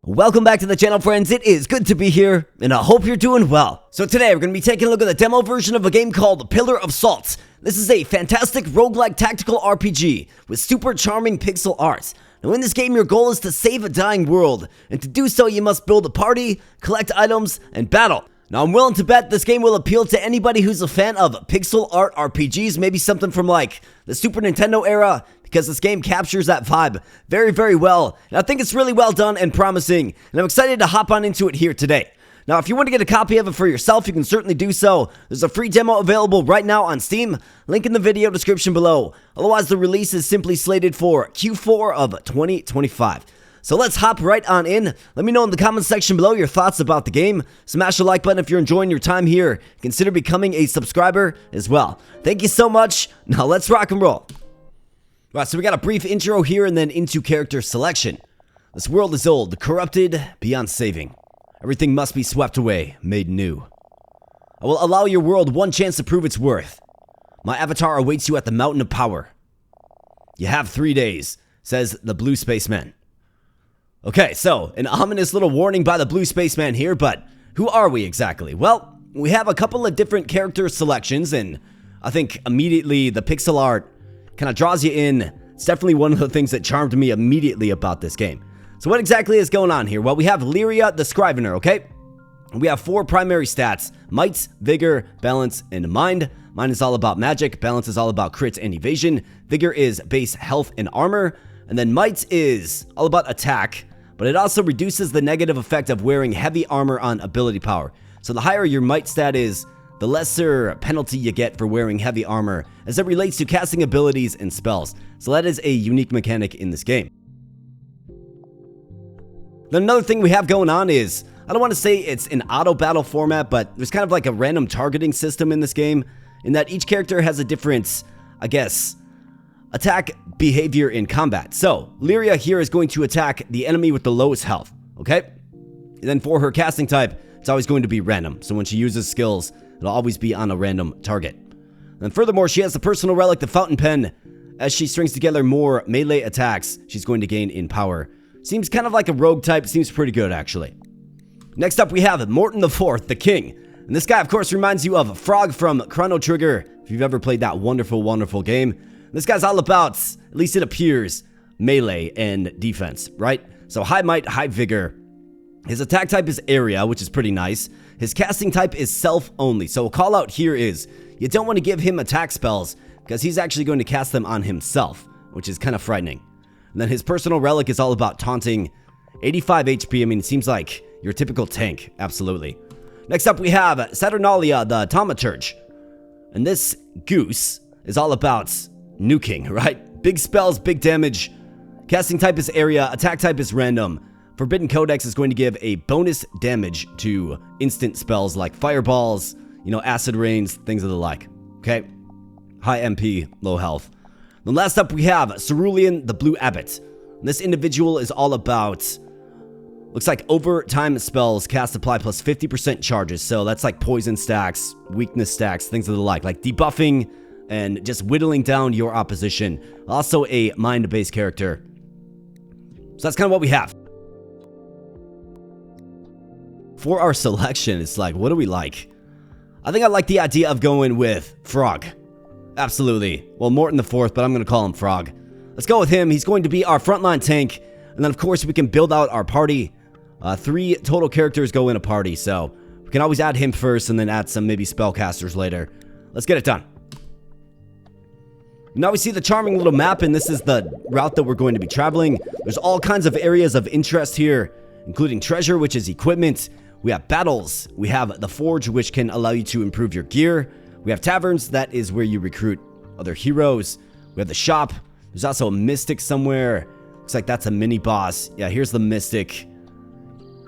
Welcome back to the channel, friends. It is good to be here, and I hope you're doing well. So today, we're going to be taking a look at the demo version of a game called Pillar of Salt. This is a fantastic roguelike tactical RPG with super charming pixel art. Now in this game, your goal is to save a dying world, and to do so, you must build a party, collect items, and battle. Now I'm willing to bet this game will appeal to anybody who's a fan of pixel art RPGs, maybe something from like the Super Nintendo era, because this game captures that vibe very, very well. And I think it's really well done and promising, and I'm excited to hop on into it here today. Now, if you want to get a copy of it for yourself, you can certainly do so. There's a free demo available right now on Steam, link in the video description below. Otherwise, the release is simply slated for Q4 of 2025. So let's hop right on in. Let me know in the comments section below your thoughts about the game. Smash the like button if you're enjoying your time here. Consider becoming a subscriber as well. Thank you so much. Now let's rock and roll. Alright, so we got a brief intro here and then into character selection. This world is old, corrupted beyond saving. Everything must be swept away, made new. I will allow your world one chance to prove its worth. My avatar awaits you at the Mountain of Power. You have 3 days, says the Blue Spaceman. Okay, so an ominous little warning by the Blue Spaceman here, but who are we exactly? Well, we have a couple of different character selections, and I think immediately the pixel art kind of draws you in. It's definitely one of the things that charmed me immediately about this game. So what exactly is going on here? Well, we have Lyria the Scrivener, okay? We have 4 primary stats: might, vigor, balance, and mind. Mind is all about magic, balance is all about crits and evasion, vigor is base health and armor, and then might is all about attack, but it also reduces the negative effect of wearing heavy armor on ability power. So the higher your might stat is, the lesser penalty you get for wearing heavy armor as it relates to casting abilities and spells. So that is a unique mechanic in this game. Then another thing we have going on is, I don't want to say it's an auto battle format, but there's kind of like a random targeting system in this game, in that each character has a different, I guess, attack behavior in combat. So Lyria here is going to attack the enemy with the lowest health, okay? And then for her casting type, it's always going to be random. So when she uses skills, it'll always be on a random target. And furthermore, she has the personal relic, the Fountain Pen. As she strings together more melee attacks, she's going to gain in power. Seems kind of like a rogue type, seems pretty good actually. Next up we have Morton the Fourth, the King. And this guy of course reminds you of Frog from Crono Trigger, if you've ever played that wonderful, wonderful game. This guy's all about, at least it appears, melee and defense, right? So high might, high vigor. His attack type is area, which is pretty nice. His casting type is self only. So a call out here is, you don't want to give him attack spells because he's actually going to cast them on himself, which is kind of frightening. And then his personal relic is all about taunting. 85 HP, I mean, it seems like your typical tank, absolutely. Next up we have Saturnalia the Thaumaturge. And this goose is all about nuking, right? Big spells, big damage. Casting type is area, attack type is random. Forbidden Codex is going to give a bonus damage to instant spells like fireballs, acid rains, things of the like. Okay? High MP, low health. Then last up we have Cerulean the Blue Abbot. And this individual is all about, looks like overtime spells cast apply plus 50% charges. So that's like poison stacks, weakness stacks, things of the like debuffing and just whittling down your opposition. Also a mind-based character. So that's kind of what we have. For our selection, it's like, what do we like? I think I like the idea of going with Frog. Absolutely. Well, Morton the Fourth, but I'm going to call him Frog. Let's go with him. He's going to be our frontline tank. And then, of course, we can build out our party. 3 total characters go in a party, so we can always add him first and then add some maybe spellcasters later. Let's get it done. Now we see the charming little map, and this is the route that we're going to be traveling. There's all kinds of areas of interest here, including treasure, which is equipment. We have battles. We have the forge, which can allow you to improve your gear. We have taverns. That is where you recruit other heroes. We have the shop. There's also a mystic somewhere. Looks like that's a mini boss. Yeah, here's the mystic.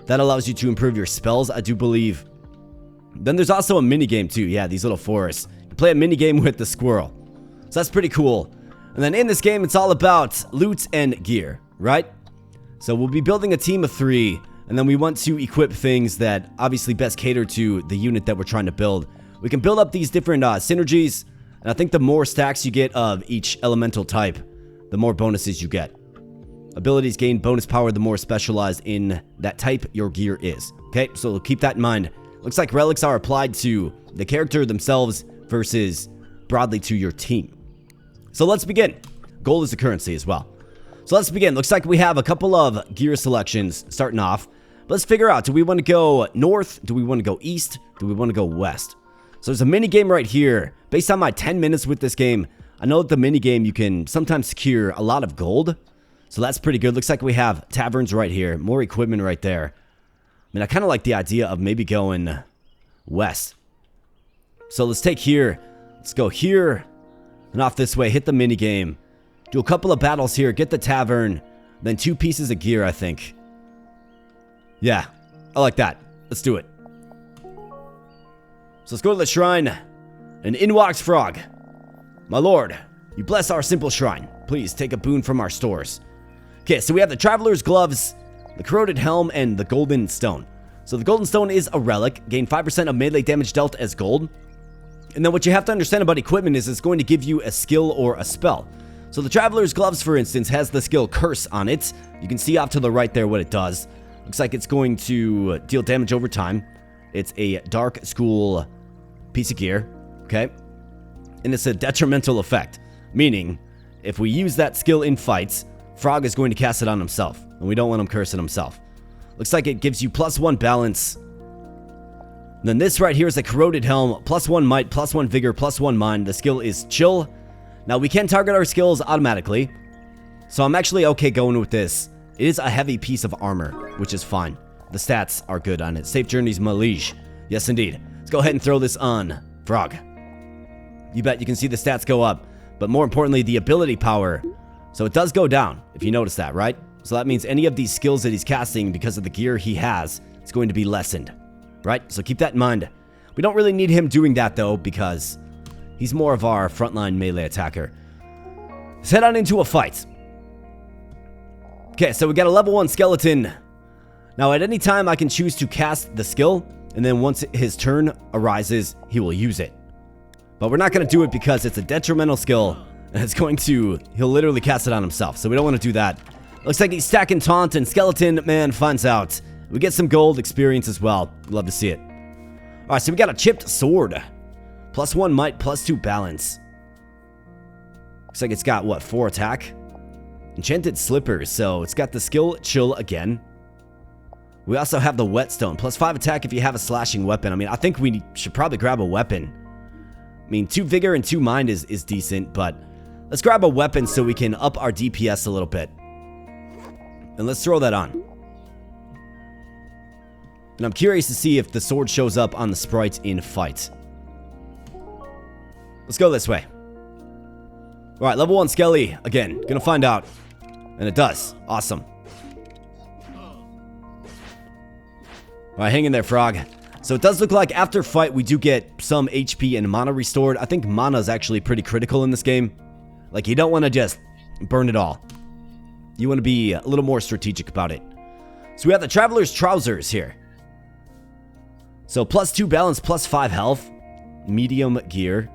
That allows you to improve your spells, I do believe. Then there's also a mini game too. Yeah, these little forests. You play a mini game with the squirrel. So that's pretty cool. And then in this game, it's all about loot and gear, right? So we'll be building a team of 3. And then we want to equip things that obviously best cater to the unit that we're trying to build. We can build up these different synergies. And I think the more stacks you get of each elemental type, the more bonuses you get. Abilities gain bonus power the more specialized in that type your gear is. Okay, so keep that in mind. Looks like relics are applied to the character themselves versus broadly to your team. So let's begin. Gold is a currency as well. So let's begin. Looks like we have a couple of gear selections starting off. Let's figure out, do we want to go north? Do we want to go east? Do we want to go west? So there's a mini game right here. Based on my 10 minutes with this game, I know that the mini game you can sometimes secure a lot of gold. So that's pretty good. Looks like we have taverns right here. More equipment right there. I mean, I kind of like the idea of maybe going west. So let's take here. Let's go here and off this way. Hit the mini game. Do a couple of battles here. Get the tavern. Then 2 pieces of gear, I think. Yeah, I like that. Let's do it. So let's go to the shrine. And in walks Frog. My lord, you bless our simple shrine. Please take a boon from our stores. Okay, so we have the Traveler's Gloves, the Corroded Helm, and the Golden Stone. So the Golden Stone is a relic. Gain 5% of melee damage dealt as gold. And then what you have to understand about equipment is it's going to give you a skill or a spell. So the Traveler's Gloves, for instance, has the skill Curse on it. You can see off to the right there what it does. Looks like it's going to deal damage over time. It's a Dark School piece of gear, okay? And it's a detrimental effect, meaning if we use that skill in fights, Frog is going to cast it on himself, and we don't want him cursing himself. Looks like it gives you +1 balance. And then this right here is a Corroded Helm, +1 might, +1 vigor, +1 mind. The skill is Chill. Now we can target our skills automatically, so I'm actually okay going with this. It is a heavy piece of armor, which is fine. The stats are good on it. Safe Journeys Malige. Yes, indeed. Let's go ahead and throw this on Frog. You bet you can see the stats go up, but more importantly, the ability power. So it does go down, if you notice that, right? So that means any of these skills that he's casting because of the gear he has, it's going to be lessened, right? So keep that in mind. We don't really need him doing that, though, because he's more of our frontline melee attacker. Let's head on into a fight. Okay, so we got a level 1 skeleton. Now, at any time, I can choose to cast the skill, and then once his turn arises, he will use it. But we're not going to do it because it's a detrimental skill, and he'll literally cast it on himself, so we don't want to do that. Looks like he's stacking Taunt, and Skeleton Man finds out. We get some gold experience as well. Love to see it. Alright, so we got a chipped sword. +1 might, +2 balance. Looks like it's got, what, 4 attack? Enchanted Slippers, so it's got the skill Chill again. We also have the Whetstone, +5 attack if you have a slashing weapon. I mean, I think we should probably grab a weapon. I mean, 2 vigor and 2 mind is decent, but let's grab a weapon so we can up our DPS a little bit. And let's throw that on. And I'm curious to see if the sword shows up on the sprite in fight. Let's go this way. Alright, level 1 Skelly. Again, gonna find out. And it does. Awesome. Alright, hang in there, Frog. So it does look like after fight we do get some HP and mana restored. I think mana is actually pretty critical in this game. Like, you don't want to just burn it all. You want to be a little more strategic about it. So we have the Traveler's Trousers here. So +2 balance, +5 health. Medium gear.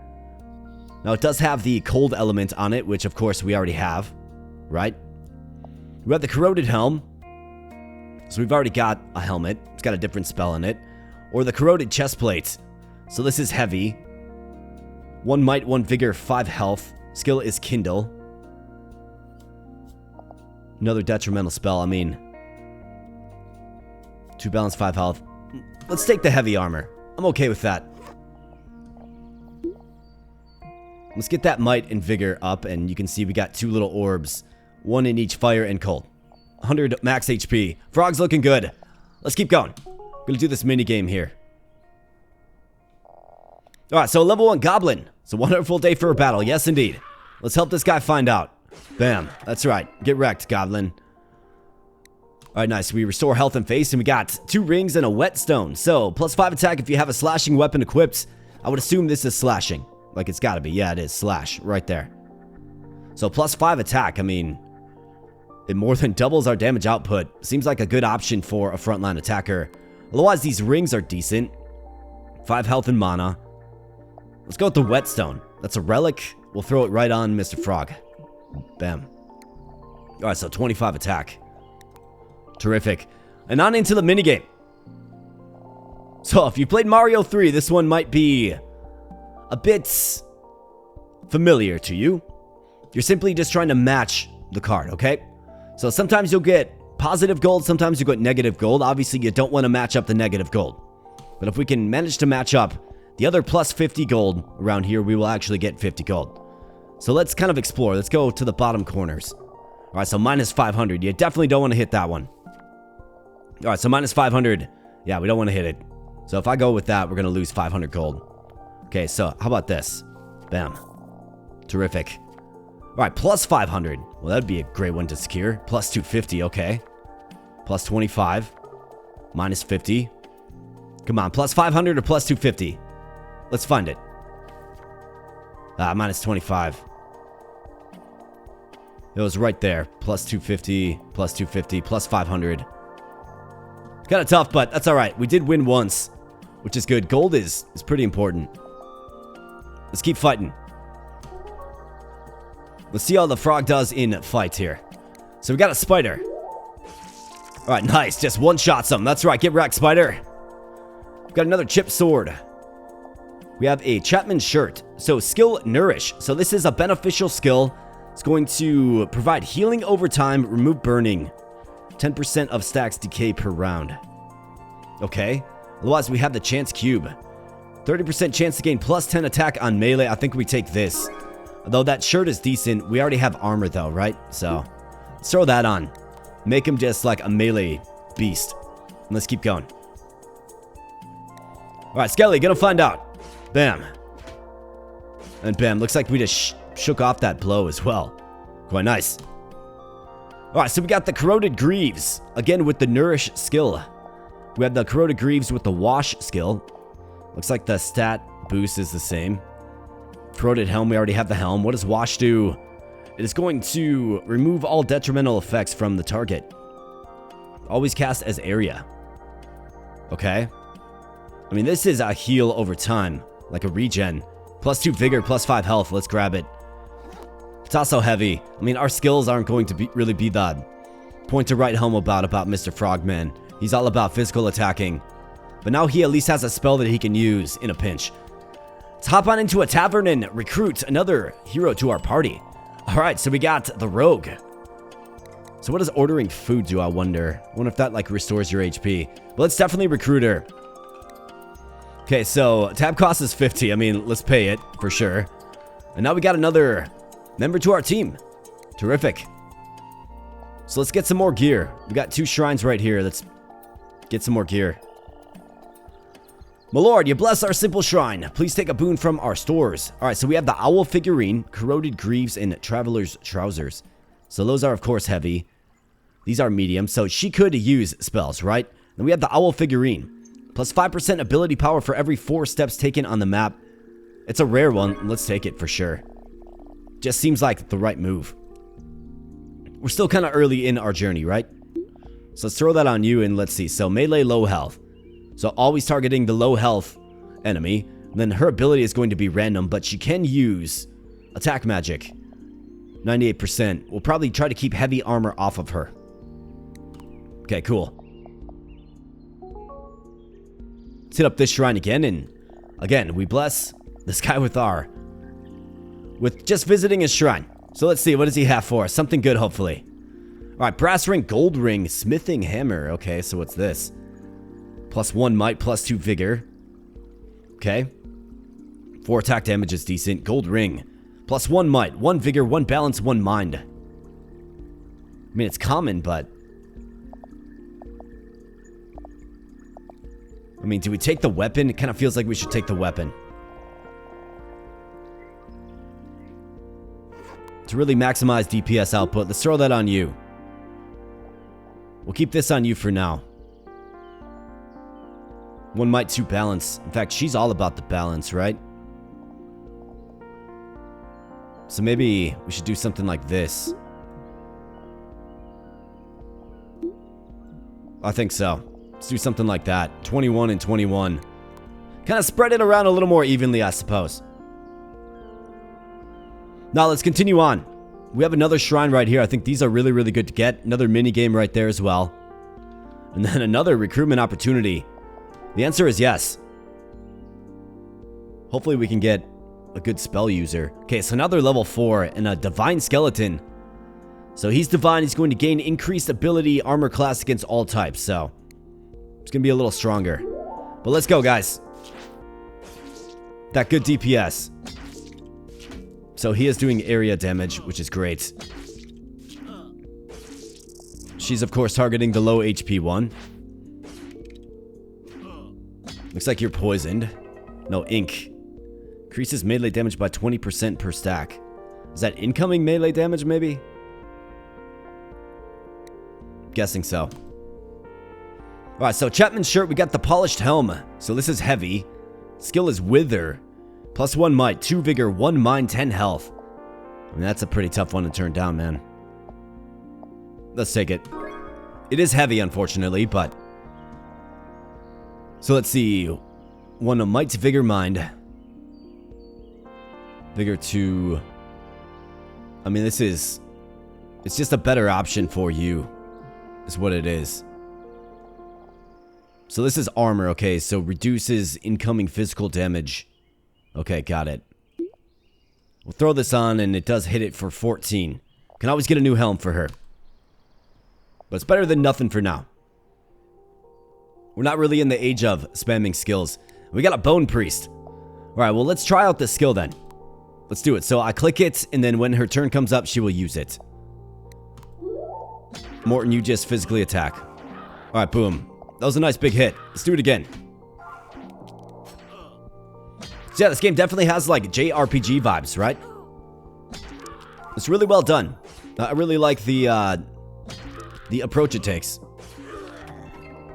Now it does have the cold element on it, which of course we already have. Right? We have the Corroded Helm. So we've already got a helmet. It's got a different spell in it. Or the Corroded Chestplate. So this is heavy. 1 might, 1 vigor, 5 health. Skill is Kindle. Another detrimental spell, I mean. 2 balance, 5 health. Let's take the heavy armor. I'm okay with that. Let's get that might and vigor up, and you can see we got 2 little orbs. 1 in each fire and cold. 100 max HP. Frog's looking good. Let's keep going. Gonna do this mini game here. Alright, so level 1 Goblin. It's a wonderful day for a battle. Yes, indeed. Let's help this guy find out. Bam. That's right. Get wrecked, Goblin. Alright, nice. We restore health and face, and we got 2 rings and a Whetstone. So, +5 attack if you have a slashing weapon equipped. I would assume this is slashing. Like, it's gotta be. Yeah, it is. Slash. Right there. So, +5 attack. I mean, it more than doubles our damage output. Seems like a good option for a frontline attacker. Otherwise, these rings are decent. 5 health and mana. Let's go with the Whetstone. That's a relic. We'll throw it right on Mr. Frog. Bam. Alright, so 25 attack. Terrific. And on into the minigame. So, if you played Mario 3, this one might be a bit familiar to you. You're simply just trying to match the card, okay? So sometimes you'll get positive gold, sometimes you get negative gold. Obviously, you don't want to match up the negative gold. But if we can manage to match up the other plus 50 gold around here, we will actually get 50 gold. So let's kind of explore. Let's go to the bottom corners. Alright, so minus 500. You definitely don't want to hit that one. Alright, so minus 500. Yeah, we don't want to hit it. So if I go with that, we're going to lose 500 gold. Okay, so how about this? Bam. Terrific. Alright, plus 500. Well, that'd be a great one to secure. Plus 250, okay. Plus 25. Minus 50. Come on, plus 500 or plus 250? Let's find it. Minus 25. It was right there. Plus 250, plus 250, plus 500. Kind of tough, but that's alright. We did win once, which is good. Gold is pretty important. Let's keep fighting. Let's see how the frog does in fights here. So we got a spider. Alright, nice. Just one-shots him. That's right. Get wrecked, spider. We've got another chip sword. We have a Chapman shirt. So skill Nourish. So this is a beneficial skill. It's going to provide healing over time, remove burning. 10% of stacks decay per round. Okay. Otherwise, we have the chance cube. 30% chance to gain plus 10 attack on melee. I think we take this. Although that shirt is decent. We already have armor though, right? So let's throw that on. Make him just like a melee beast. Let's keep going. Alright, Skelly, gonna find out. Bam. And bam. Looks like we just shook off that blow as well. Quite nice. Alright, so we got the Corroded Greaves. Again with the Nourish skill. We have the Corroded Greaves with the Wash skill. Looks like the stat boost is the same. Corroded Helm, we already have the helm. What does Wash do? It is going to remove all detrimental effects from the target. Always cast as area. Okay. I mean, this is a heal over time. Like a regen. Plus 2 vigor, plus 5 health. Let's grab it. It's also heavy. I mean, our skills aren't going to really be the point to write home about Mr. Frogman. He's all about physical attacking. But now he at least has a spell that he can use in a pinch. Let's hop on into a tavern and recruit another hero to our party. Alright, so we got the rogue. So what does ordering food do, I wonder? I wonder if that like restores your HP. But let's definitely recruit her. Okay, so tab cost is 50. I mean, let's pay it for sure. And now we got another member to our team. Terrific. So let's get some more gear. We got 2 shrines right here. Let's get some more gear. My lord, you bless our simple shrine. Please take a boon from our stores. Alright, so we have the owl figurine, corroded greaves, and traveler's trousers. So those are, of course, heavy. These are medium, so she could use spells, right? Then we have the owl figurine. Plus 5% ability power for every 4 steps taken on the map. It's a rare one. Let's take it for sure. Just seems like the right move. We're still kind of early in our journey, right? So let's throw that on you and let's see. So melee low health. So always targeting the low health enemy. Then her ability is going to be random, but she can use attack magic. 98%. We'll probably try to keep heavy armor off of her. Okay, cool. Let's hit up this shrine again, and again, we bless this guy with just visiting his shrine. So let's see, what does he have for us? Something good, hopefully. Alright, brass ring, gold ring, smithing hammer. Okay, so what's this? Plus 1 might, plus 2 vigor. Okay. 4 attack damage is decent. Gold ring. Plus 1 might, 1 vigor, 1 balance, 1 mind. I mean, it's common, but... I mean, do we take the weapon? It kind of feels like we should take the weapon. To really maximize DPS output, let's throw that on you. We'll keep this on you for now. 1 might, 2 balance. In fact, she's all about the balance, right? So maybe we should do something like this. I think so. Let's do something like that. 21 and 21. Kind of spread it around a little more evenly, I suppose. Now let's continue on. We have another shrine right here. I think these are really, really good to get. Another mini game right there as well. And then another recruitment opportunity. The answer is yes. Hopefully we can get a good spell user. Okay, so another level 4 and a divine skeleton. So he's divine. He's going to gain increased ability armor class against all types. So it's going to be a little stronger. But let's go, guys. That good DPS. So he is doing area damage, which is great. She's, of course, targeting the low HP one. Looks like you're poisoned. No, ink. Increases melee damage by 20% per stack. Is that incoming melee damage, maybe? Guessing so. Alright, so Chapman's shirt, we got the polished helm. So this is heavy. Skill is wither. +1 might, 2 vigor, 1 mind, 10 health. I mean, that's a pretty tough one to turn down, man. Let's take it. It is heavy, unfortunately, but... So let's see. 1 might, vigor, mind. Vigor 2. I mean, this is... It's just a better option for you. Is what it is. So this is armor, okay, so reduces incoming physical damage. Okay, got it. We'll throw this on, and it does hit it for 14. Can always get a new helm for her. But it's better than nothing for now. We're not really in the age of spamming skills. We got a bone priest. Alright, well, let's try out this skill then. Let's do it. So I click it, and then when her turn comes up, she will use it. Morton, you just physically attack. Alright, boom. That was a nice big hit. Let's do it again. So yeah, this game definitely has like JRPG vibes, right? It's really well done. I really like the approach it takes.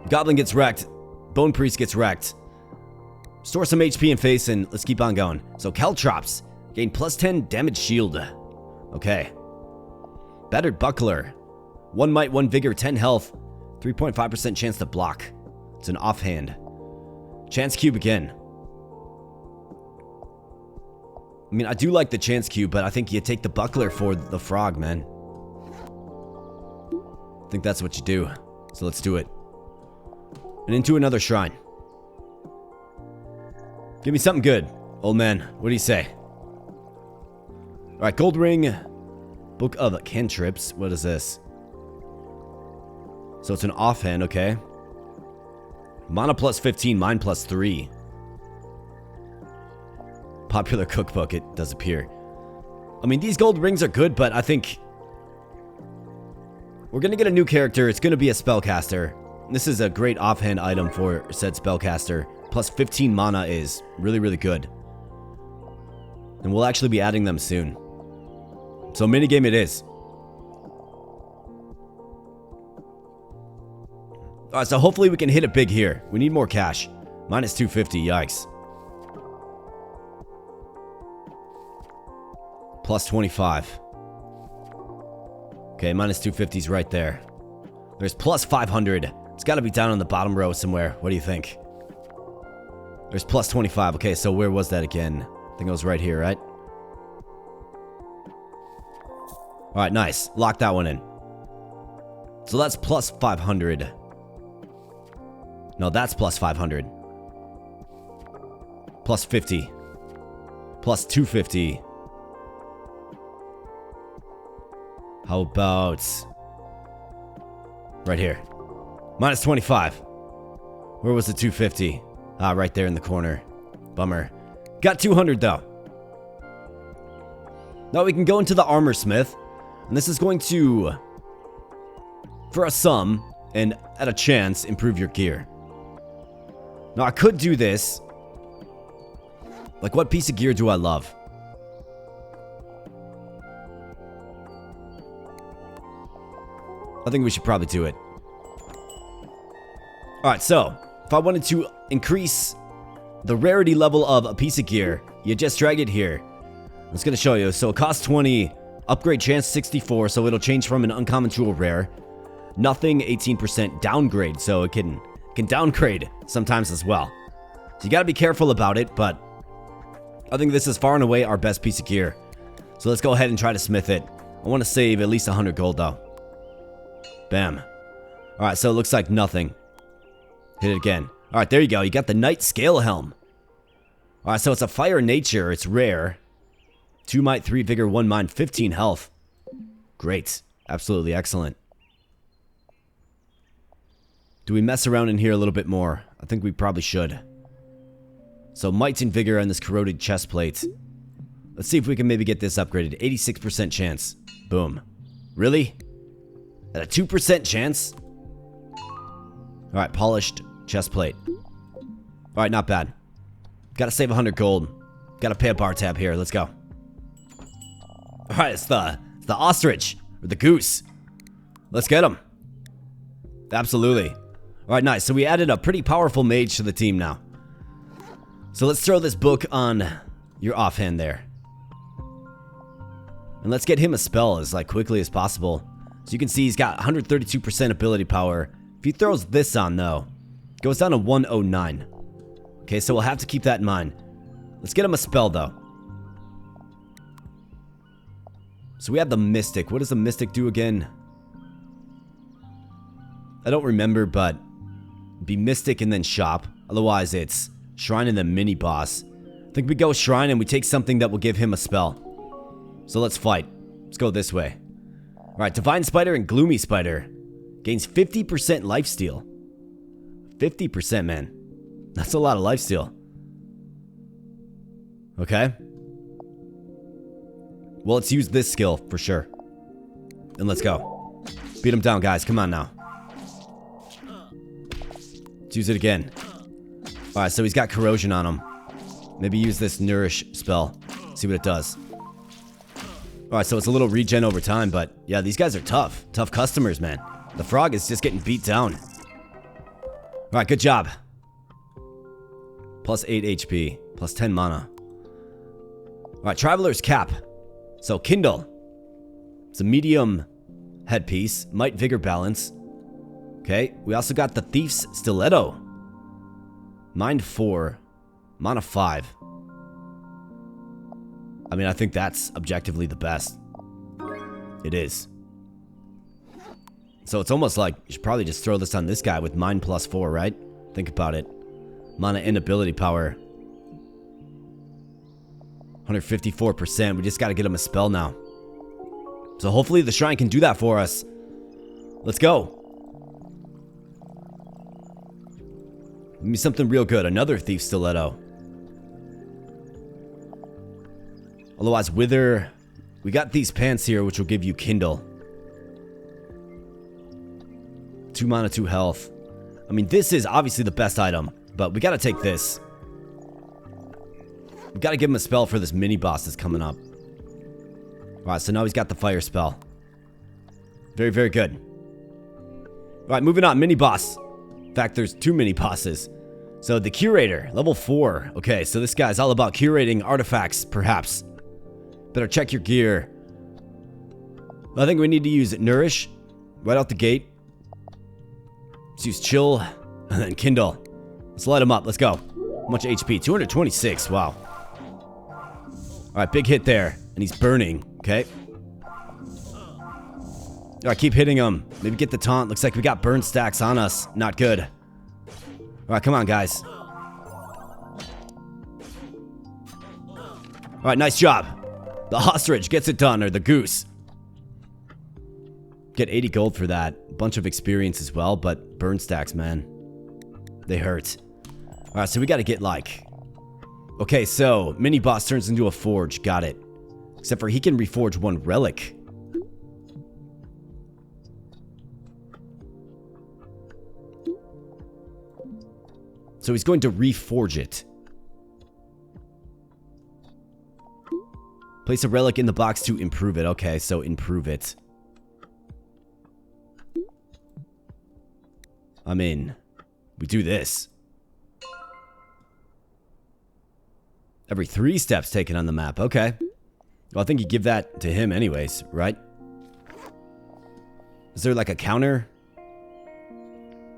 Goblin gets wrecked. Bone Priest gets wrecked. Store some HP and face, and let's keep on going. So Caltrops. Gain +10 damage shield. Okay. Battered Buckler. 1 might, 1 vigor, 10 health. 3.5% chance to block. It's an offhand. Chance cube again. I mean, I do like the chance cube, but I think you take the buckler for the frog, man. I think that's what you do. So let's do it. And into another shrine. Give me something good, old man. What do you say? Alright, gold ring. Book of cantrips. What is this? So it's an offhand, okay. Mana +15, mine +3. Popular cookbook, it does appear. I mean, these gold rings are good, but I think we're gonna get a new character. It's gonna be a spellcaster. This is a great offhand item for said spellcaster. +15 mana is really, really good. And we'll actually be adding them soon. So minigame it is. Alright, so hopefully we can hit it big here. We need more cash. Minus 250, yikes. +25. Okay, minus 250's right there. There's +500. It's got to be down on the bottom row somewhere. What do you think? There's +25. Okay, so where was that again? I think it was right here, right? Alright, nice. Lock that one in. So that's +500. No, that's +500. +50. +250. How about right here? Minus 25. Where was the 250? Ah, right there in the corner. Bummer. Got 200 though. Now we can go into the armor smith, and this is going to, for a sum and at a chance, improve your gear. Now I could do this. Like, what piece of gear do I love? I think we should probably do it. Alright, so if I wanted to increase the rarity level of a piece of gear, you just drag it here. I'm just going to show you. So it costs 20, upgrade chance 64, so it'll change from an uncommon to a rare. Nothing, 18% downgrade, so it can downgrade sometimes as well. So you got to be careful about it, but I think this is far and away our best piece of gear. So let's go ahead and try to smith it. I want to save at least 100 gold, though. Bam. Alright, so it looks like nothing. Hit it again. Alright, there you go. You got the Knight Scale Helm. Alright, so it's a fire nature. It's rare. 2 might, 3 vigor, 1 mind, 15 health. Great. Absolutely excellent. Do we mess around in here a little bit more? I think we probably should. So might and vigor on this corroded chest plate. Let's see if we can maybe get this upgraded. 86% chance. Boom. Really? At a 2% chance? Alright, polished chest plate. Alright, not bad. Gotta save 100 gold. Gotta pay a bar tab here. Let's go. Alright, it's the ostrich. Or the goose. Let's get him. Absolutely. Alright, nice. So we added a pretty powerful mage to the team now. So let's throw this book on your offhand there. And let's get him a spell as quickly as possible. So you can see he's got 132% ability power. If he throws this on though, it goes down to 109. Okay, so we'll have to keep that in mind. Let's get him a spell though. So we have the Mystic. What does the Mystic do again? I don't remember, but it'd be Mystic and then Shop. Otherwise it's Shrine and then Mini Boss. I think we go Shrine and we take something that will give him a spell. So let's fight. Let's go this way. Alright, Divine Spider and Gloomy Spider. Gains 50% lifesteal. 50%, man. That's a lot of lifesteal. Okay. Well, let's use this skill for sure. And let's go. Beat him down, guys. Come on now. Let's use it again. Alright, so he's got corrosion on him. Maybe use this Nourish spell. See what it does. Alright, so it's a little regen over time, but yeah, these guys are tough. Tough customers, man. The frog is just getting beat down. Alright, good job. Plus 8 HP. Plus 10 mana. Alright, Traveler's Cap. So, Kindle. It's a medium headpiece. Might, Vigor, Balance. Okay, we also got the Thief's Stiletto. Mind 4. Mana 5. I mean, I think that's objectively the best. It is. So it's almost like you should probably just throw this on this guy with Mind plus 4, right? Think about it. Mana and ability power. 154%. We just got to get him a spell now. So hopefully the shrine can do that for us. Let's go. Give me something real good. Another Thief Stiletto. Otherwise, Wither. We got these pants here, which will give you Kindle. 2 mana, 2 health. I mean, this is obviously the best item, but we gotta take this. We gotta give him a spell for this mini boss that's coming up. Alright, so now he's got the fire spell. Very, very good. Alright, moving on. Mini boss. In fact, there's 2 mini bosses. So the Curator, level 4. Okay, so this guy's all about curating artifacts, perhaps. Better check your gear. I think we need to use Nourish right out the gate. Let's use Chill and then Kindle. Let's light him up. Let's go. How much HP? 226. Wow. Alright, big hit there. And he's burning. Okay. Alright, keep hitting him. Maybe get the taunt. Looks like we got burn stacks on us. Not good. Alright, come on, guys. Alright, nice job. The ostrich gets it done, or the goose. Get 80 gold for that. Bunch of experience as well, but burn stacks, man. They hurt. Alright, so we gotta get Okay, so mini boss turns into a forge. Got it. Except for he can reforge 1 relic. So he's going to reforge it. Place a relic in the box to improve it. Okay, so improve it. I mean, we do this. Every 3 steps taken on the map. Okay. Well, I think you give that to him anyways, right? Is there a counter?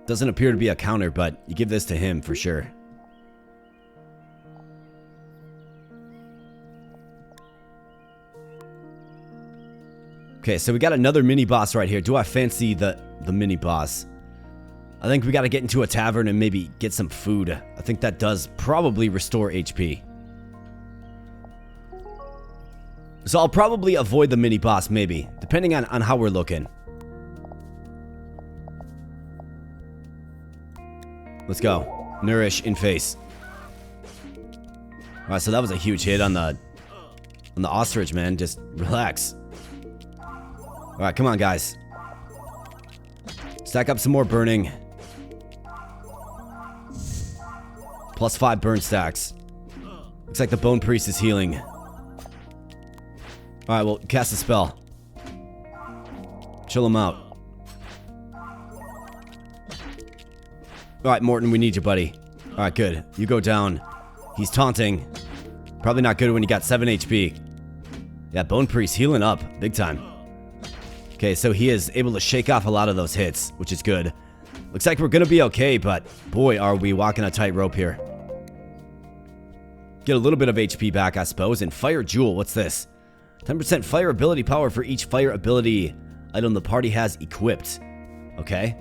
Doesn't appear to be a counter, but you give this to him for sure. Okay, so we got another mini-boss right here. Do I fancy the mini-boss? I think we got to get into a tavern and maybe get some food. I think that does probably restore HP. So I'll probably avoid the mini-boss, maybe, depending on how we're looking. Let's go. Nourish in face. Alright, so that was a huge hit on the ostrich, man. Just relax. Alright, come on, guys. Stack up some more burning. +5 burn stacks. Looks like the Bone Priest is healing. Alright, well, cast a spell. Chill him out. Alright, Morton, we need you, buddy. Alright, good. You go down. He's taunting. Probably not good when you got 7 HP. Yeah, Bone Priest healing up. Big time. Okay, so he is able to shake off a lot of those hits, which is good. Looks like we're gonna be okay, but boy, are we walking a tightrope here. Get a little bit of HP back, I suppose. And Fire Jewel, what's this? 10% fire ability power for each fire ability item the party has equipped. Okay.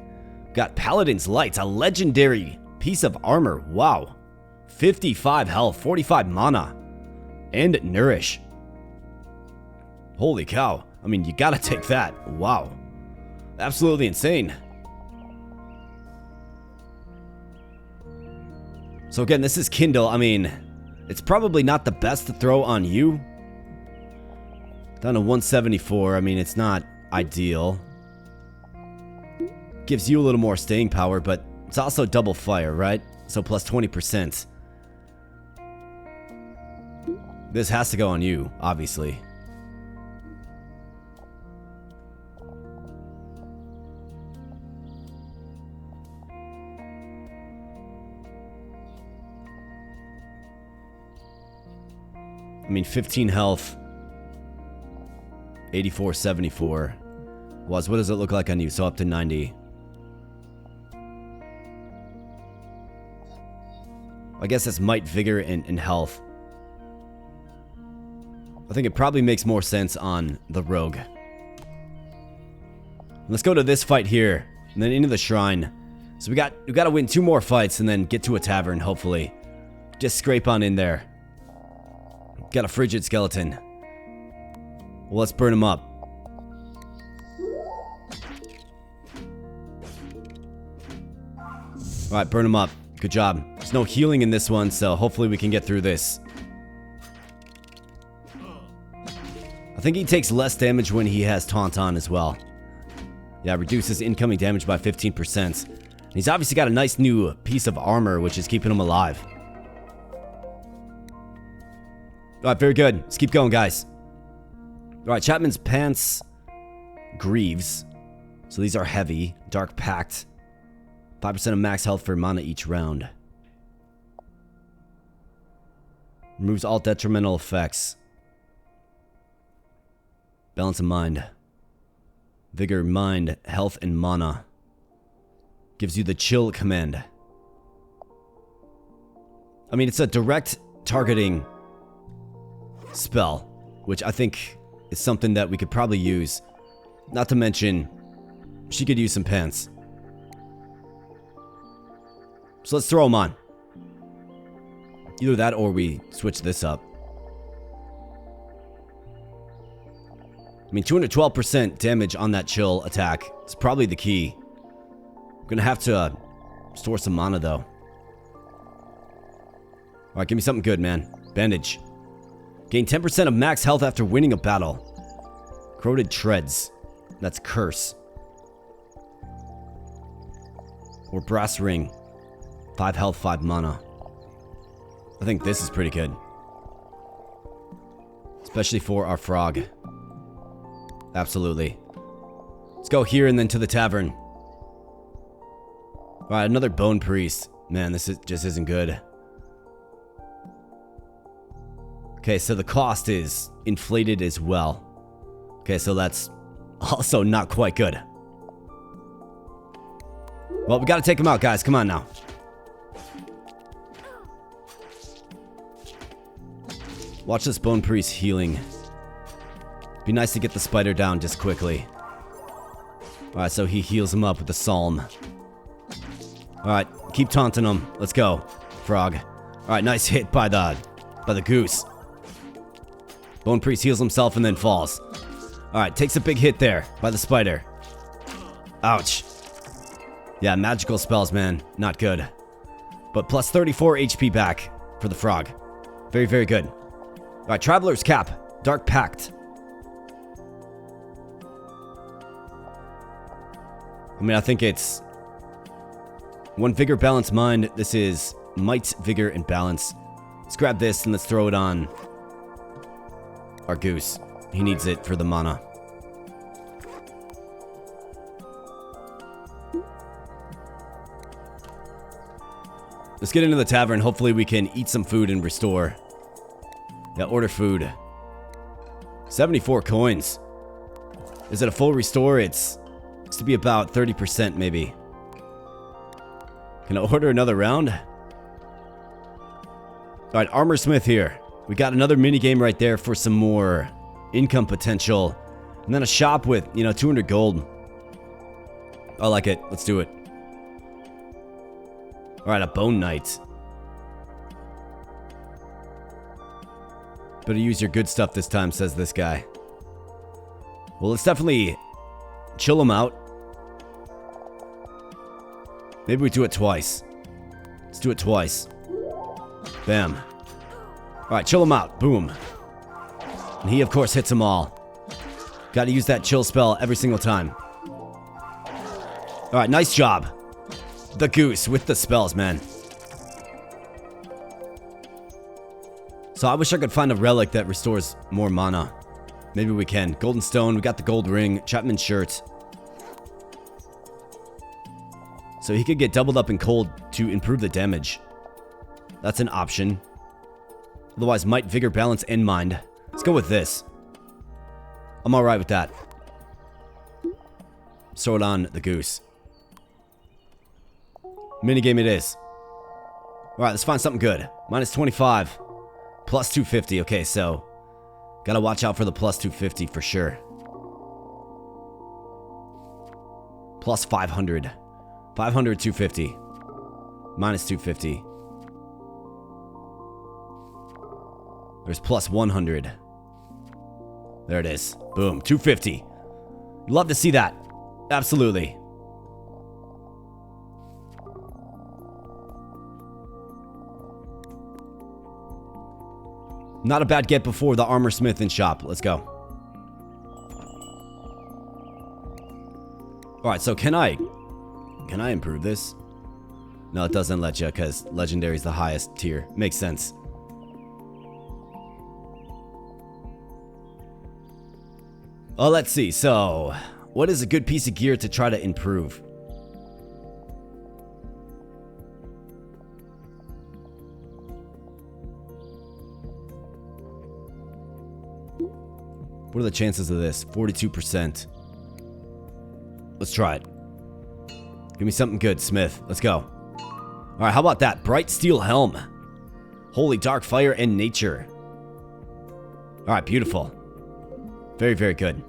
Got Paladin's Light, a legendary piece of armor. Wow. 55 health, 45 mana, and Nourish. Holy cow. I mean, you gotta take that. Wow. Absolutely insane. So again, this is Kindle. I mean, it's probably not the best to throw on you. Down to 174. I mean, it's not ideal. Gives you a little more staying power, but it's also double fire, right? So plus 20%. This has to go on you, obviously. I mean, 15 health. 84, 74. What does it look like on you? So up to 90. I guess that's might, vigor, and health. I think it probably makes more sense on the rogue. Let's go to this fight here, and then into the shrine. So we got to win 2 more fights and then get to a tavern, hopefully. Just scrape on in there. Got a frigid skeleton. Well, let's burn him up. Alright, burn him up. Good job. There's no healing in this one, so hopefully we can get through this. I think he takes less damage when he has taunt on as well. Yeah, reduces incoming damage by 15%. He's obviously got a nice new piece of armor, which is keeping him alive. Alright, very good. Let's keep going, guys. Alright, Chapman's Pants. Greaves. So these are heavy. Dark Pact. 5% of max health for mana each round. Removes all detrimental effects. Balance of mind. Vigor, mind, health, and mana. Gives you the chill command. I mean, it's a direct targeting spell, which I think is something that we could probably use. Not to mention, she could use some pants. So let's throw them on. Either that or we switch this up. I mean, 212% damage on that chill attack. It's probably the key. I'm gonna have to store some mana, though. Alright, give me something good, man. Bandage. Gain 10% of max health after winning a battle. Corroded Treads. That's Curse. Or Brass Ring. 5 health, 5 mana. I think this is pretty good. Especially for our frog. Absolutely. Let's go here and then to the tavern. Alright, another Bone Priest. Man, this just isn't good. Okay, so the cost is inflated as well. Okay, so that's also not quite good. Well, we gotta take him out, guys. Come on now. Watch this Bone Priest healing. Be nice to get the spider down just quickly. Alright, so he heals him up with the psalm. Alright, keep taunting him. Let's go, frog. Alright, nice hit by the goose. Bone Priest heals himself and then falls. Alright, takes a big hit there by the spider. Ouch. Yeah, magical spells, man. Not good. But plus 34 HP back for the frog. Very, very good. Alright, Traveler's Cap. Dark Pact. I mean, I think it's 1 Vigor, Balance, Mind. This is Might, Vigor, and Balance. Let's grab this and let's throw it on our goose. He needs it for the mana. Let's get into the tavern. Hopefully we can eat some food and restore. Yeah, order food. 74 coins. Is it a full restore? It's to be about 30% maybe. Can I order another round? Alright, Armor Smith here. We got another mini game right there for some more income potential. And then a shop with, 200 gold. I like it. Let's do it. Alright, a Bone Knight. Better use your good stuff this time, says this guy. Well, let's definitely chill him out. Maybe we do it twice. Let's do it twice. Bam. Alright, chill him out. Boom. And he, of course, hits them all. Gotta use that chill spell every single time. Alright, nice job. The goose with the spells, man. So I wish I could find a relic that restores more mana. Maybe we can. Golden Stone, we got the gold ring, Chapman's shirt. So he could get doubled up in cold to improve the damage. That's an option. Otherwise, Might, Vigor, Balance, and Mind. Let's go with this. I'm alright with that. Throw it on the goose. Minigame it is. Alright, let's find something good. Minus 25. Plus 250. Okay, so gotta watch out for the plus 250 for sure. Plus 500. 500, 250. Minus 250. There's plus 100. There it is. Boom. 250. Love to see that. Absolutely. Not a bad get before the Armor Smith and shop. Let's go. Alright, so can I improve this? No, it doesn't let you because Legendary is the highest tier. Makes sense. Oh, let's see. So, what is a good piece of gear to try to improve? What are the chances of this? 42%. Let's try it. Give me something good, Smith. Let's go. Alright, how about that? Bright Steel Helm. Holy Dark Fire and Nature. Alright, beautiful. Very, very good.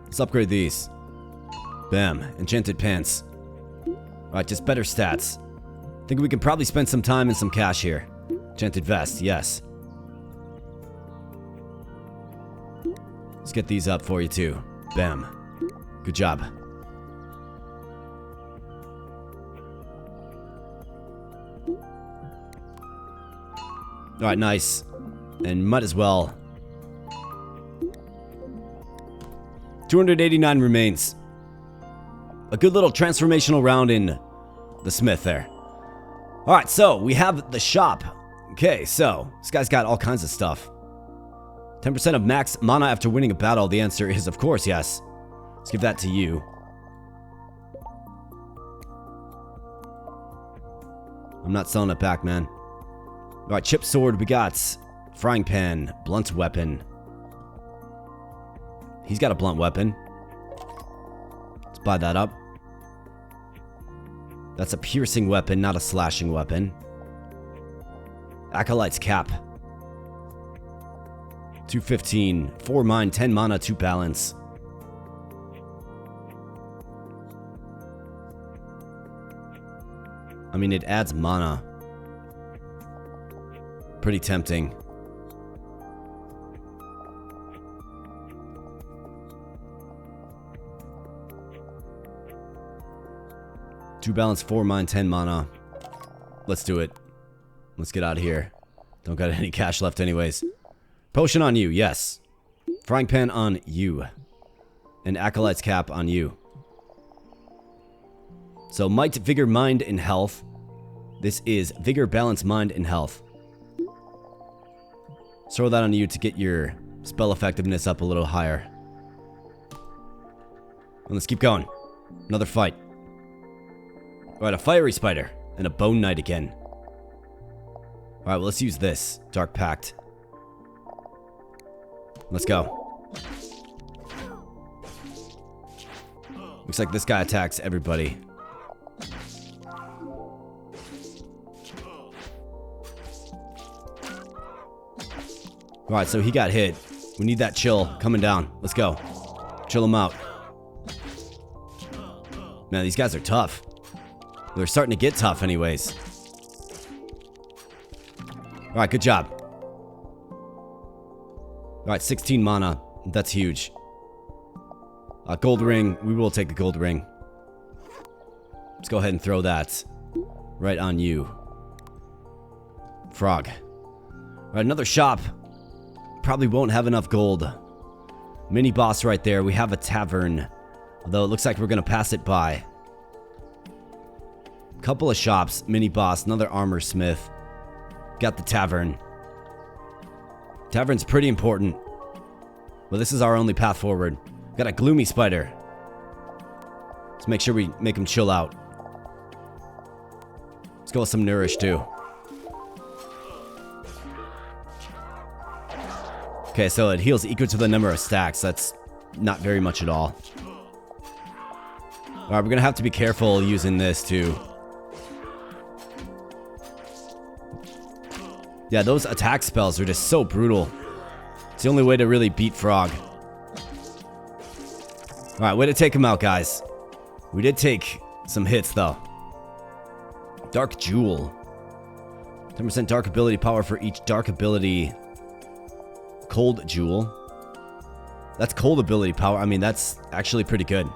Let's upgrade these. Bam. Enchanted Pants. Alright, just better stats. Think we can probably spend some time and some cash here. Enchanted Vest, yes. Let's get these up for you too. Bam. Good job. Alright, nice. And might as well. 289 remains. A good little transformational round in the Smith there. Alright, so we have the shop. Okay, so this guy's got all kinds of stuff. 10% of max mana after winning a battle. The answer is, of course, yes. Let's give that to you. I'm not selling it back, man. Alright, chip sword. We got frying pan, blunt weapon. He's got a blunt weapon. Let's buy that up. That's a piercing weapon, not a slashing weapon. Acolyte's Cap. 215. 4 mind, 10 mana, 2 balance. I mean, it adds mana. Pretty tempting. Two balance, 4 mind, 10 mana. Let's do it. Let's get out of here. Don't got any cash left anyways. Potion on you, yes. Frying pan on you. And Acolyte's Cap on you. So might, vigor, mind, and health. This is vigor, balance, mind, and health. Throw that on you to get your spell effectiveness up a little higher. And let's keep going. Another fight. Alright, a fiery spider. And a bone knight again. Alright, well, let's use this. Dark Pact. Let's go. Looks like this guy attacks everybody. Alright, so he got hit. We need that chill coming down. Let's go. Chill him out. Man, these guys are tough. They're starting to get tough anyways. Alright, good job. Alright, 16 mana. That's huge. Gold ring. We will take the gold ring. Let's go ahead and throw that right on you. Frog. Alright, another shop. Probably won't have enough gold. Mini boss right there. We have a tavern. Although it looks like we're going to pass it by. Couple of shops. Mini boss. Another armor smith. Got the tavern. Tavern's pretty important. Well, this is our only path forward. Got a gloomy spider. Let's make sure we make him chill out. Let's go with some nourish too. Okay, so it heals equal to the number of stacks. That's not very much at all. Alright, we're gonna have to be careful using this too. Yeah, those attack spells are just so brutal. It's the only way to really beat Frog. Alright, way to take him out, guys. We did take some hits, though. Dark Jewel. 10% dark ability power for each dark ability. Cold Jewel. That's cold ability power. I mean, that's actually pretty good.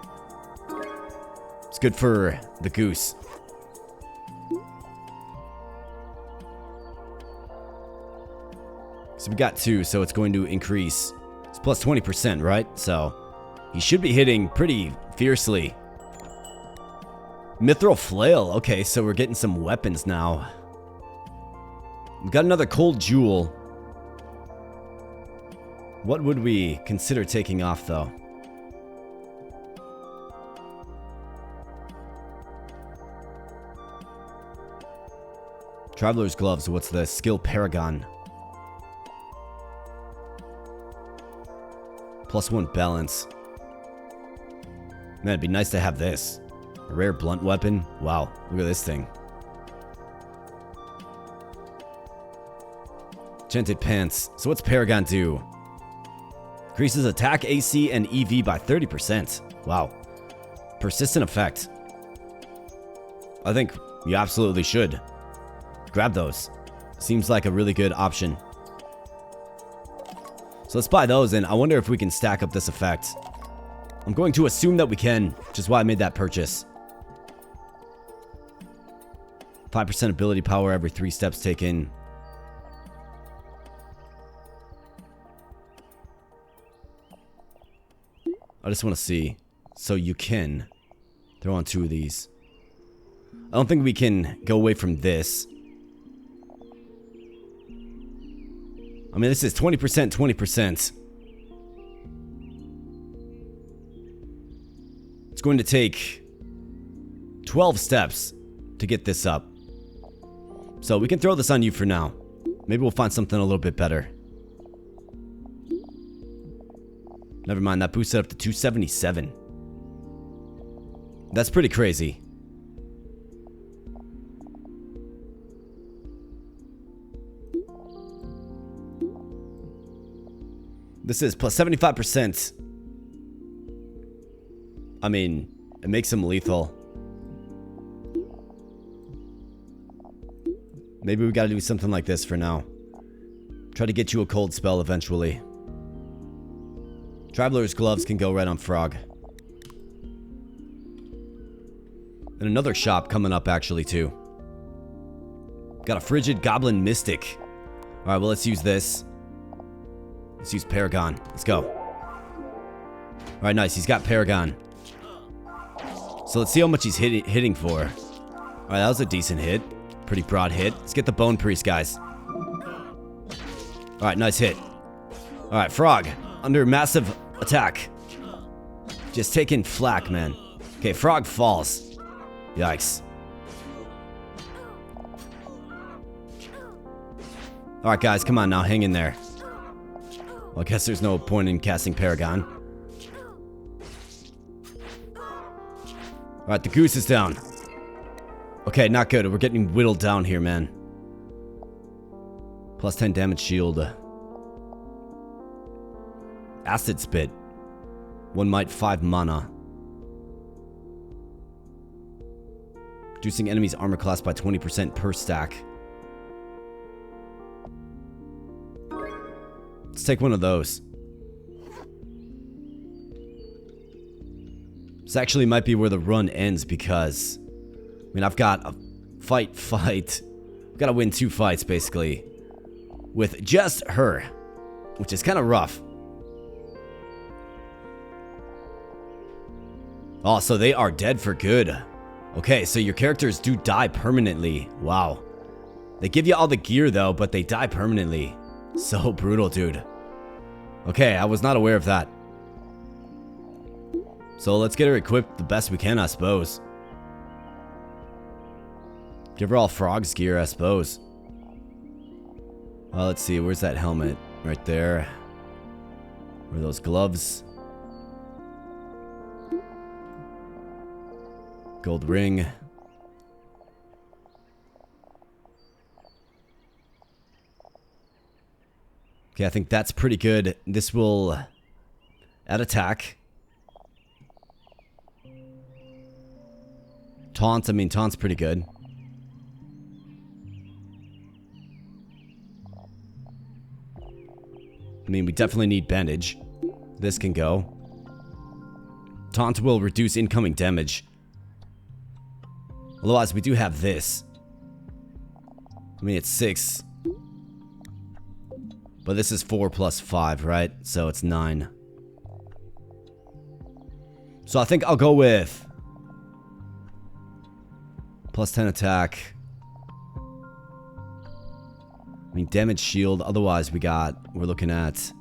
It's good for the goose. So we got 2, so it's going to increase. It's plus 20%, right? So he should be hitting pretty fiercely. Mithril Flail. Okay, so we're getting some weapons now. We've got another Cold Jewel. What would we consider taking off, though? Traveler's Gloves. What's the Skill Paragon? +1 balance. Man, it'd be nice to have this. A rare blunt weapon. Wow, look at this thing. Enchanted Pants. So what's Paragon do? Increases attack, AC, and EV by 30%. Wow. Persistent effect. I think you absolutely should. Grab those. Seems like a really good option. So let's buy those, and I wonder if we can stack up this effect. I'm going to assume that we can, which is why I made that purchase. 5% ability power every 3 steps taken. I just want to see. So you can throw on 2 of these. I don't think we can go away from this. I mean, this is 20%, 20%. It's going to take 12 steps to get this up. So we can throw this on you for now. Maybe we'll find something a little bit better. Never mind, that boosted up to 277. That's pretty crazy. This is plus 75%. I mean, it makes him lethal. Maybe we gotta do something like this for now. Try to get you a cold spell eventually. Traveler's Gloves can go right on Frog. And another shop coming up actually too. Got a Frigid Goblin Mystic. Alright, well let's use this. Let's use Paragon. Let's go. Alright, nice. He's got Paragon. So let's see how much he's hitting for. Alright, that was a decent hit. Pretty broad hit. Let's get the Bone Priest, guys. Alright, nice hit. Alright, Frog. Under massive attack. Just taking flak, man. Okay, Frog falls. Yikes. Alright, guys, come on now. Hang in there. Well, I guess there's no point in casting Paragon. Alright, the goose is down. Okay, not good. We're getting whittled down here, man. Plus 10 damage shield. Acid Spit. 1 might, 5 mana. Reducing enemies' armor class by 20% per stack. Let's take one of those. This actually might be where the run ends because... I mean, I've got a fight. I've got to win 2 fights, basically. With just her. Which is kind of rough. Oh, so they are dead for good. Okay, so your characters do die permanently. Wow. They give you all the gear, though, but they die permanently. So brutal, dude. Okay, I was not aware of that. So let's get her equipped the best we can, I suppose. Give her all Frog's gear, I suppose. Well, let's see. Where's that helmet? Right there. Where are those gloves? Gold ring. Okay, I think that's pretty good. This will add attack. Taunt, I mean, taunt's pretty good. I mean, we definitely need bandage. This can go. Taunt will reduce incoming damage. Otherwise, we do have this. I mean, it's 6. But this is 4 plus 5, right? So it's 9. So I think I'll go with... plus 10 attack. I mean, damage shield. Otherwise, we're looking at...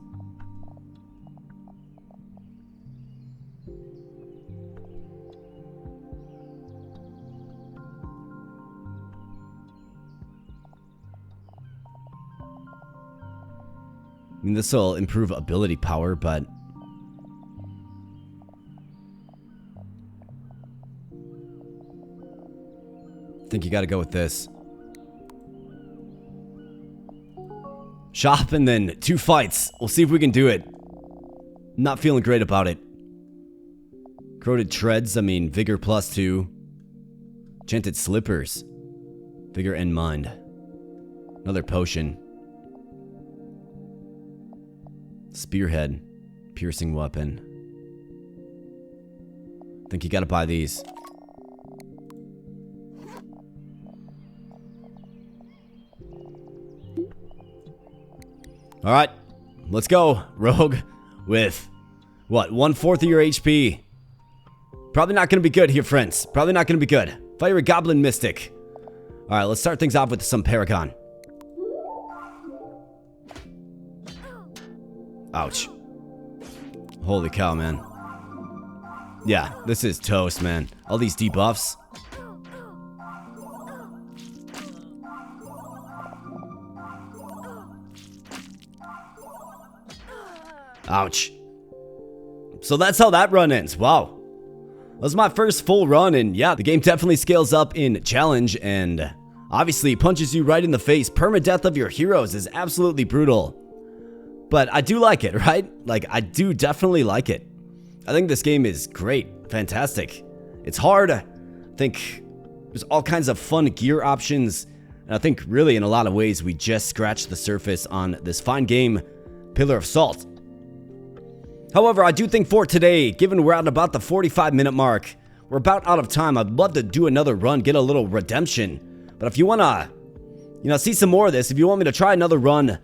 I mean, this will improve ability power, but... I think you gotta go with this. Shop and then 2 fights. We'll see if we can do it. Not feeling great about it. Corroded Treads, I mean, Vigor plus 2. Enchanted Slippers. Vigor and Mind. Another potion. Spearhead. Piercing weapon. Think you gotta buy these. Alright, let's go, Rogue, with, what, 1/4 of your HP. Probably not going to be good here, friends. Probably not going to be good. Fire a Goblin Mystic. Alright, let's start things off with some Paragon. Ouch. Holy cow, man. Yeah, this is toast, man. All these debuffs. Ouch. So that's how that run ends. Wow. That was my first full run, and yeah, the game definitely scales up in challenge, and obviously punches you right in the face. Permadeath of your heroes is absolutely brutal. but I do like it, right? Like, I do definitely like it. I think this game is great, fantastic. It's hard. I think there's all kinds of fun gear options, and I think really in a lot of ways we just scratched the surface on this fine game, Pillar of Salt. However, I do think for today, given we're at about the 45-minute mark, we're about out of time. I'd love to do another run, get a little redemption. But if you want to, see some more of this, if you want me to try another run,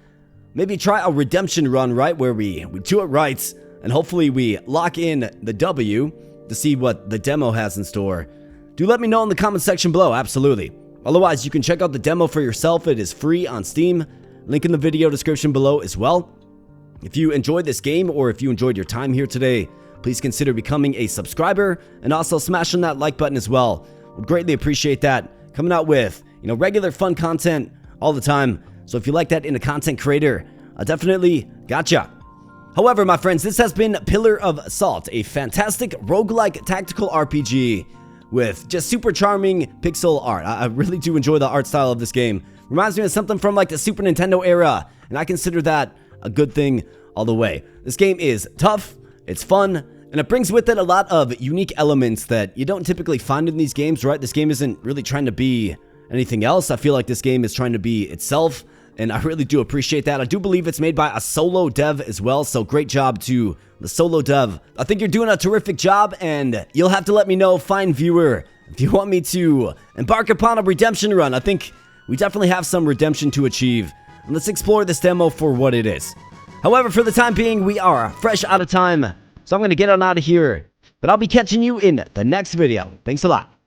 maybe try a redemption run, right, where we do it right, and hopefully we lock in the W to see what the demo has in store, do let me know in the comment section below, absolutely. Otherwise, you can check out the demo for yourself. It is free on Steam. Link in the video description below as well. If you enjoyed this game, or if you enjoyed your time here today, please consider becoming a subscriber and also smashing that like button as well. Would greatly appreciate that. Coming out with, regular fun content all the time. So if you like that in a content creator, I definitely gotcha. However, my friends, this has been Pillar of Salt, a fantastic roguelike tactical RPG with just super charming pixel art. I really do enjoy the art style of this game. Reminds me of something from like the Super Nintendo era, and I consider that a good thing all the way. This game is tough, it's fun, and it brings with it a lot of unique elements that you don't typically find in these games, right? This game isn't really trying to be anything else. I feel like this game is trying to be itself, and I really do appreciate that. I do believe it's made by a solo dev as well, so great job to the solo dev. I think you're doing a terrific job, and you'll have to let me know, fine viewer, if you want me to embark upon a redemption run. I think we definitely have some redemption to achieve. And let's explore this demo for what it is. However, for the time being, we are fresh out of time, so I'm going to get on out of here. But I'll be catching you in the next video. Thanks a lot.